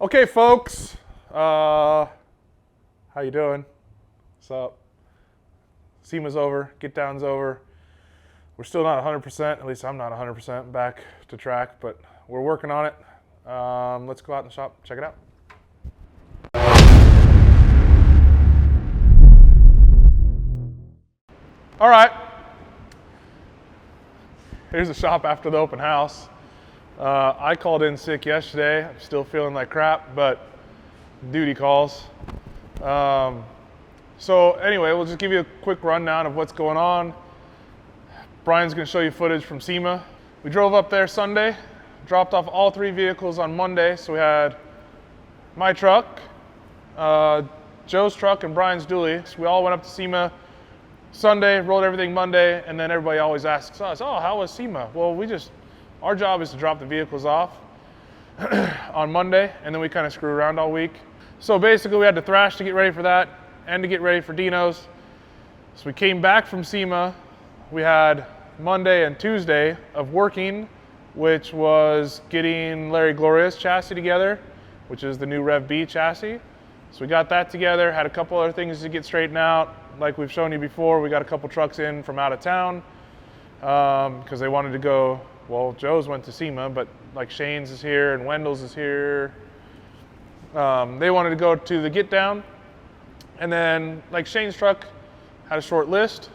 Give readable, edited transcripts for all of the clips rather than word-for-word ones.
Okay, folks. How you doing? What's up? Sema's over. Gitdown's over. We're still not 100%. At least I'm not 100% back to track, but we're working on it. Let's go out in the shop, check it out. All right. Here's the shop after the open house. I called in sick yesterday. I'm still feeling like crap, but duty calls. So anyway, we'll just give you a quick rundown of what's going on. Brian's going to show you footage from Sema. We drove up there Sunday, dropped off all 3 vehicles on Monday. So we had my truck, Joe's truck, and Brian's dually. So we all went up to Sema Sunday, rolled everything Monday, and then everybody always asks us, oh, how was Sema? Well, our job is to drop the vehicles off on Monday, and then we kind of screw around all week. So basically we had to thrash to get ready for that and to get ready for Dinos. So we came back from Sema. We had Monday and Tuesday of working, which was getting Larry Gloria's chassis together, which is the new Rev B chassis. So we got that together, had a couple other things to get straightened out. Like we've shown you before, we got a couple trucks in from out of town because they wanted to go. Well, Joe's went to Sema, but like Shane's is here and Wendell's is here. They wanted to go to the Gitdown. And then like Shane's truck had a short list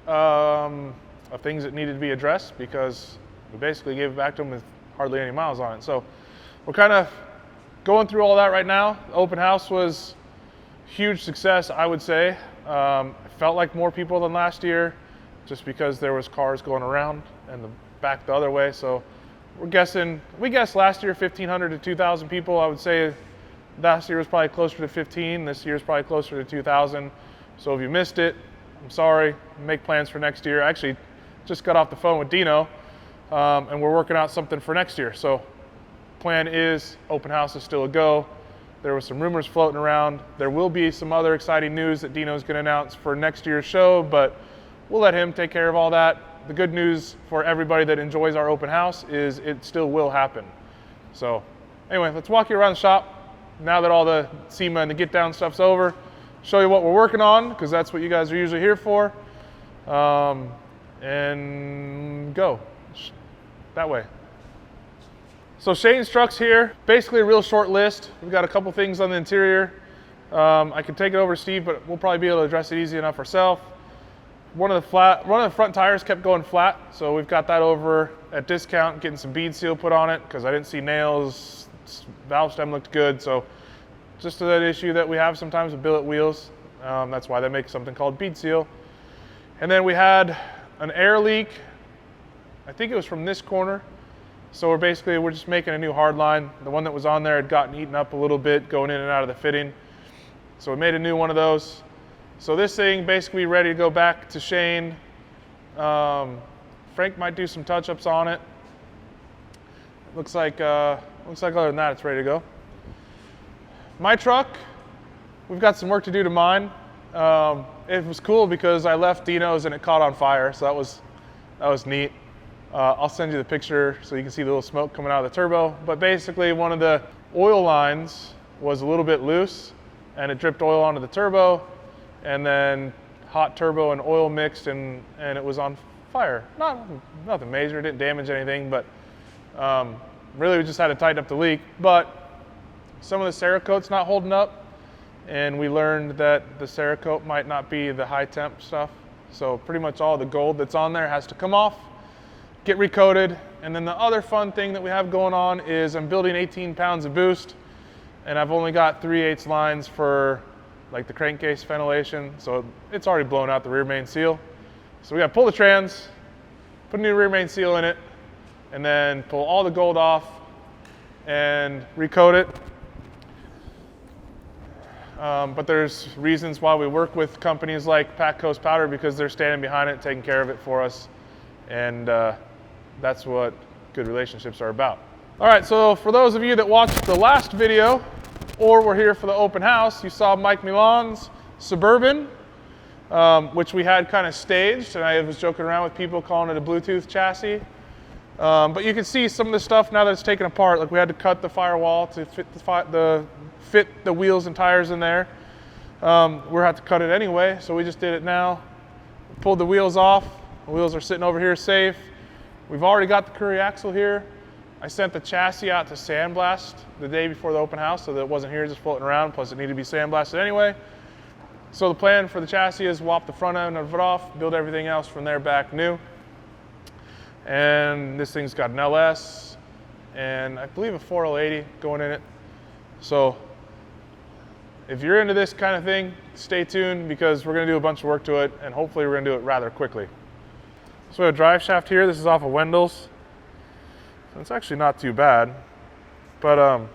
of things that needed to be addressed because we basically gave it back to them with hardly any miles on it. So we're kind of going through all that right now. The open house was a huge success, I would say. It felt like more people than last year just because there was cars going around and back the other way. So we guessed last year 1,500 to 2,000 people. I would say last year was probably closer to 15. This year is probably closer to 2,000. So if you missed it, I'm sorry. Make plans for next year. I actually just got off the phone with Dino and we're working out something for next year. So plan is open house is still a go. There was some rumors floating around. There will be some other exciting news that Dino's going to announce for next year's show, but we'll let him take care of all that. The good news for everybody that enjoys our open house is it still will happen. So anyway, let's walk you around the shop now that all the Sema and the Gitdown stuff's over. Show you what we're working on because that's what you guys are usually here for. And go that way. So Shane's truck's here. Basically a real short list. We've got a couple things on the interior. I can take it over to Steve, but we'll probably be able to address it easy enough ourselves. One of the front tires kept going flat, so we've got that over at discount, getting some bead seal put on it because I didn't see nails. Valve stem looked good, so just that issue that we have sometimes with billet wheels. That's why they make something called bead seal. And then we had an air leak. I think it was from this corner. So we're just making a new hard line. The one that was on there had gotten eaten up a little bit going in and out of the fitting. So we made a new one of those. So this thing basically ready to go back to Shane. Frank might do some touch-ups on it. Looks like other than that, it's ready to go. My truck, we've got some work to do to mine. It was cool because I left Dinos and it caught on fire, so that was neat. I'll send you the picture so you can see the little smoke coming out of the turbo. But basically one of the oil lines was a little bit loose and it dripped oil onto the turbo, and then hot turbo and oil mixed and it was on fire. Nothing major, it didn't damage anything, but really we just had to tighten up the leak. But some of the Cerakote's not holding up, and we learned that the Cerakote might not be the high temp stuff. So pretty much all the gold that's on there has to come off, get recoated. And then the other fun thing that we have going on is I'm building 18 pounds of boost, and I've only got 3/8 lines for like the crankcase ventilation, so it's already blown out the rear main seal. So we got to pull the trans, put a new rear main seal in it, and then pull all the gold off and recoat it. But there's reasons why we work with companies like Pack Coast Powder because they're standing behind it, taking care of it for us, and that's what good relationships are about. All right, so for those of you that watched the last video or were here for the open house, you saw Mike Milan's Suburban, which we had kind of staged, and I was joking around with people calling it a Bluetooth chassis. But you can see some of the stuff now that it's taken apart. Like we had to cut the firewall to fit the wheels and tires in there. We're had to cut it anyway, so we just did it now. Pulled the wheels off. The wheels are sitting over here safe. We've already got the Curry axle here. I sent the chassis out to sandblast the day before the open house so that it wasn't here just floating around, plus it needed to be sandblasted anyway. So the plan for the chassis is swap the front end of it off, build everything else from there back new. And this thing's got an LS and I believe a 4L80 going in it. So if you're into this kind of thing, stay tuned because we're gonna do a bunch of work to it and hopefully we're gonna do it rather quickly. So we have a drive shaft here. This is off of Wendell's. It's actually not too bad, but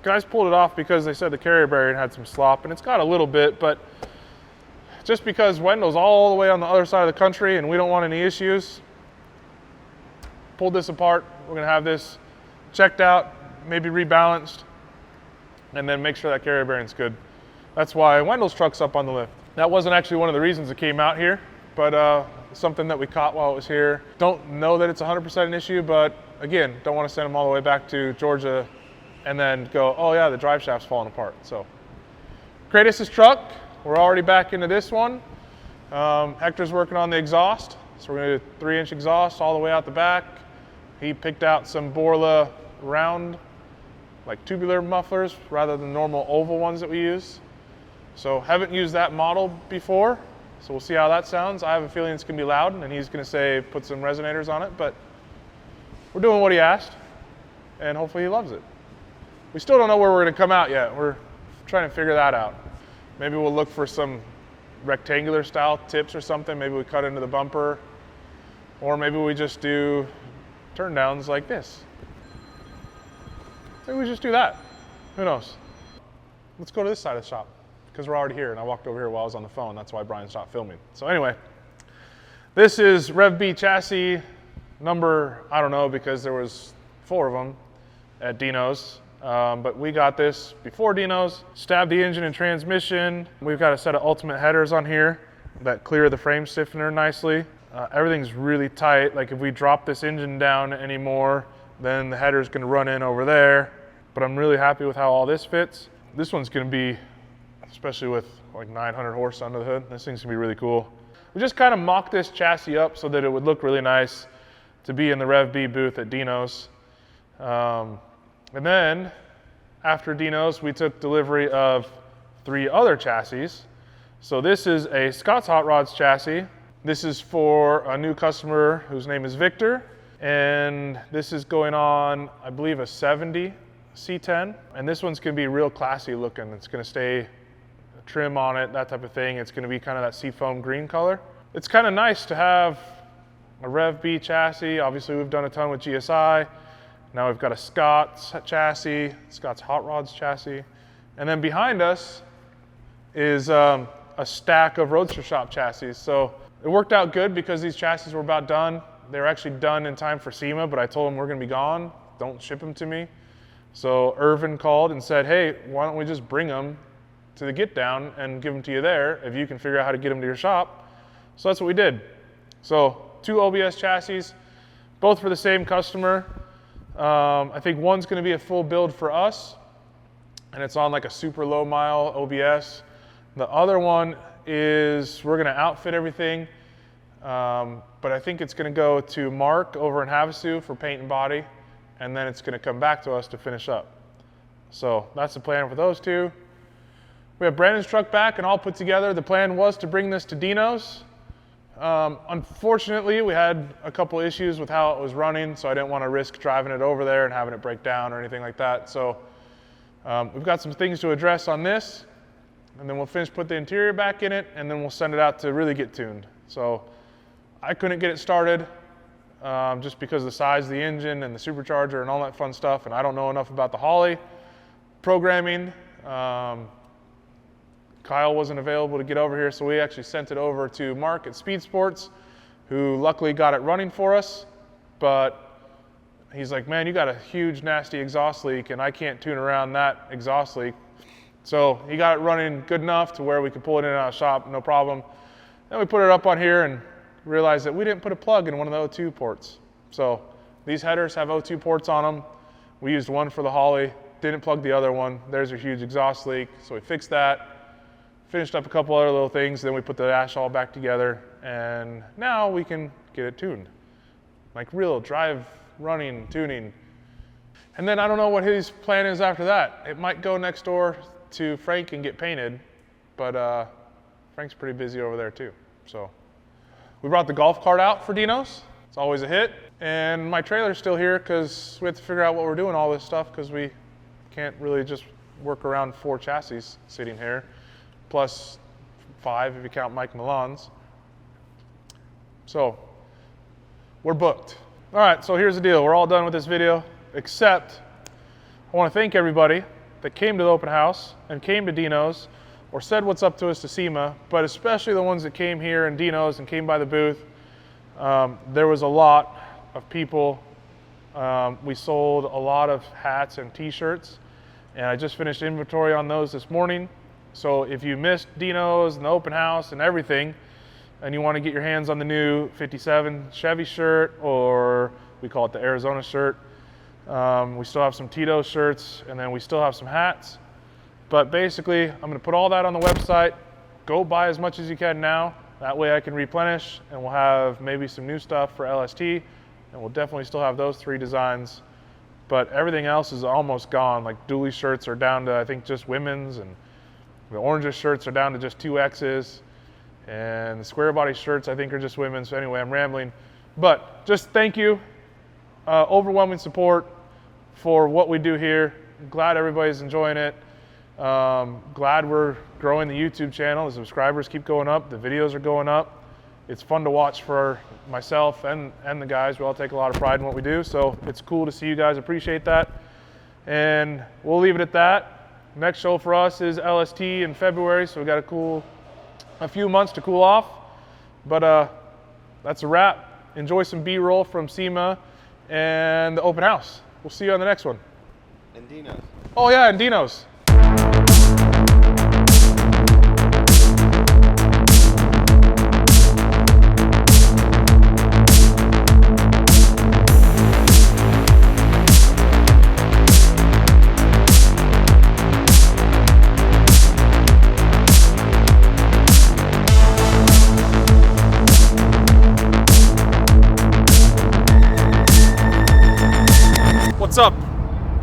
guys pulled it off because they said the carrier bearing had some slop, and it's got a little bit, but just because Wendell's all the way on the other side of the country and we don't want any issues, pulled this apart. We're gonna have this checked out, maybe rebalanced, and then make sure that carrier bearing's good. That's why Wendell's truck's up on the lift. That wasn't actually one of the reasons it came out here, but something that we caught while it was here. Don't know that it's 100% an issue, but again, don't want to send them all the way back to Georgia and then go, oh yeah, the drive shaft's falling apart. So, Kratos' truck, we're already back into this one. Hector's working on the exhaust. So we're gonna do a 3-inch exhaust all the way out the back. He picked out some Borla round, like tubular mufflers rather than normal oval ones that we use. So haven't used that model before. So we'll see how that sounds. I have a feeling it's gonna be loud and he's gonna say put some resonators on it, but we're doing what he asked and hopefully he loves it. We still don't know where we're gonna come out yet. We're trying to figure that out. Maybe we'll look for some rectangular style tips or something. Maybe we cut into the bumper or maybe we just do turn downs like this. Maybe we just do that. Who knows? Let's go to this side of the shop because we're already here and I walked over here while I was on the phone. That's why Brian stopped filming. So anyway, this is Rev B chassis number, I don't know because there was 4 of them at Dinos. But we got this before Dinos, stabbed the engine and transmission. We've got a set of ultimate headers on here that clear the frame stiffener nicely. Everything's really tight. Like if we drop this engine down anymore, then the header's gonna run in over there. But I'm really happy with how all this fits. This one's gonna be, especially with like 900 horse under the hood, this thing's gonna be really cool. We just kind of mocked this chassis up so that it would look really nice to be in the Rev B booth at Dinos. And then after Dinos, we took delivery of 3 other chassis. So this is a Scott's Hot Rods chassis. This is for a new customer whose name is Victor. And this is going on, I believe, a 70 C10. And this one's gonna be real classy looking. It's gonna stay trim on it, that type of thing. It's gonna be kind of that seafoam green color. It's kind of nice to have a Rev B chassis. Obviously, we've done a ton with GSI. Now we've got a Scott's chassis, Scott's Hot Rods chassis. And then behind us is a stack of Roadster Shop chassis. So it worked out good because these chassis were about done. They were actually done in time for Sema, but I told them we're gonna be gone. Don't ship them to me. So Irvin called and said, hey, why don't we just bring them to the Gitdown and give them to you there if you can figure out how to get them to your shop. So that's what we did. So 2 OBS chassis, both for the same customer. I think one's gonna be a full build for us and it's on like a super low mile OBS. The other one is we're gonna outfit everything, but I think it's gonna go to Mark over in Havasu for paint and body, and then it's gonna come back to us to finish up. So that's the plan for those 2. We have Brandon's truck back and all put together. The plan was to bring this to Dinos. Unfortunately, we had a couple issues with how it was running, so I didn't want to risk driving it over there and having it break down or anything like that. So we've got some things to address on this, and then we'll put the interior back in it, and then we'll send it out to really get tuned. So I couldn't get it started just because of the size of the engine and the supercharger and all that fun stuff, and I don't know enough about the Holley programming. Kyle wasn't available to get over here, so we actually sent it over to Mark at Speed Sports, who luckily got it running for us. But he's like, man, you got a huge, nasty exhaust leak, and I can't tune around that exhaust leak. So he got it running good enough to where we could pull it in and out of the shop, no problem. Then we put it up on here and realized that we didn't put a plug in one of the O2 ports. So These headers have O2 ports on them. We used one for the Holly, didn't plug the other one. There's a huge exhaust leak, so we fixed that. Finished up a couple other little things, then we put the dash all back together, and now we can get it tuned. Like real drive, running, tuning. And then I don't know what his plan is after that. It might go next door to Frank and get painted, but Frank's pretty busy over there too. So we brought the golf cart out for Dinos. It's always a hit. And my trailer's still here because we have to figure out what we're doing all this stuff because we can't really just work around 4 chassis sitting here, plus 5 if you count Mike Milan's. So we're booked. All right, so here's the deal. We're all done with this video, except I want to thank everybody that came to the open house and came to Dinos or said what's up to us to Sema, but especially the ones that came here in Dinos and came by the booth. There was a lot of people. We sold a lot of hats and t-shirts, and I just finished inventory on those this morning. So if you missed Dinos and the open house and everything, and you want to get your hands on the new 57 Chevy shirt, or we call it the Arizona shirt, we still have some Tito shirts, and then we still have some hats. But basically, I'm going to put all that on the website. Go buy as much as you can now. That way I can replenish, and we'll have maybe some new stuff for LST, and we'll definitely still have those 3 designs. But everything else is almost gone. Like dually shirts are down to, I think, just women's, and the oranges shirts are down to just 2 X's, and the square body shirts I think are just women's. So anyway, I'm rambling. But just thank you. Overwhelming support for what we do here. Glad everybody's enjoying it. Glad we're growing the YouTube channel. The subscribers keep going up. The videos are going up. It's fun to watch for myself and the guys. We all take a lot of pride in what we do. So it's cool to see you guys appreciate that. And we'll leave it at that. Next show for us is LST in February. So we got a few months to cool off. But that's a wrap. Enjoy some B-roll from Sema and the open house. We'll see you on the next one. And Dinos. Oh yeah, and Dinos. What's up?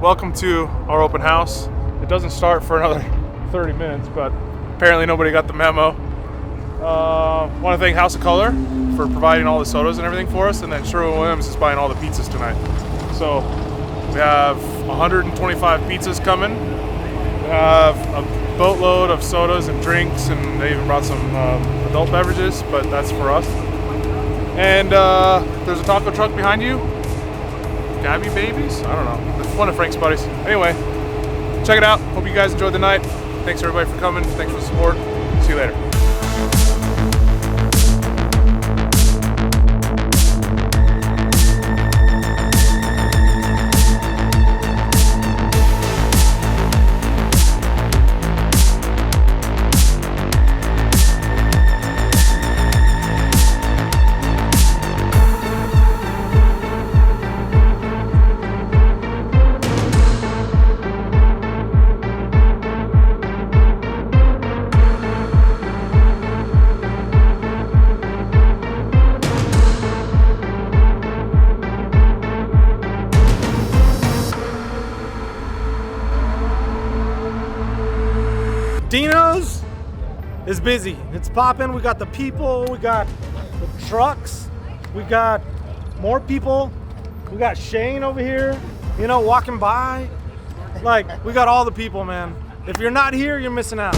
Welcome to our open house. It doesn't start for another 30 minutes, but apparently nobody got the memo. Want to thank House of Color for providing all the sodas and everything for us, and then Sherwin-Williams is buying all the pizzas tonight. So we have 125 pizzas coming. We have a boatload of sodas and drinks, and they even brought some adult beverages, but that's for us. And there's a taco truck behind you. Gabby Babies? I don't know. It's one of Frank's buddies. Anyway, check it out. Hope you guys enjoyed the night. Thanks everybody for coming. Thanks for the support. See you later. Dinos is busy. It's popping. We got the people, we got the trucks, we got more people. We got Shane over here, you know, walking by. Like, we got all the people, man. If you're not here, you're missing out.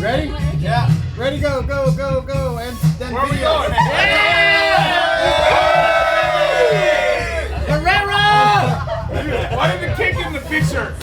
Ready? Yeah. Ready, go, go, go, go. And then Where are we video. going? Yeah! Guerrero! Fisher.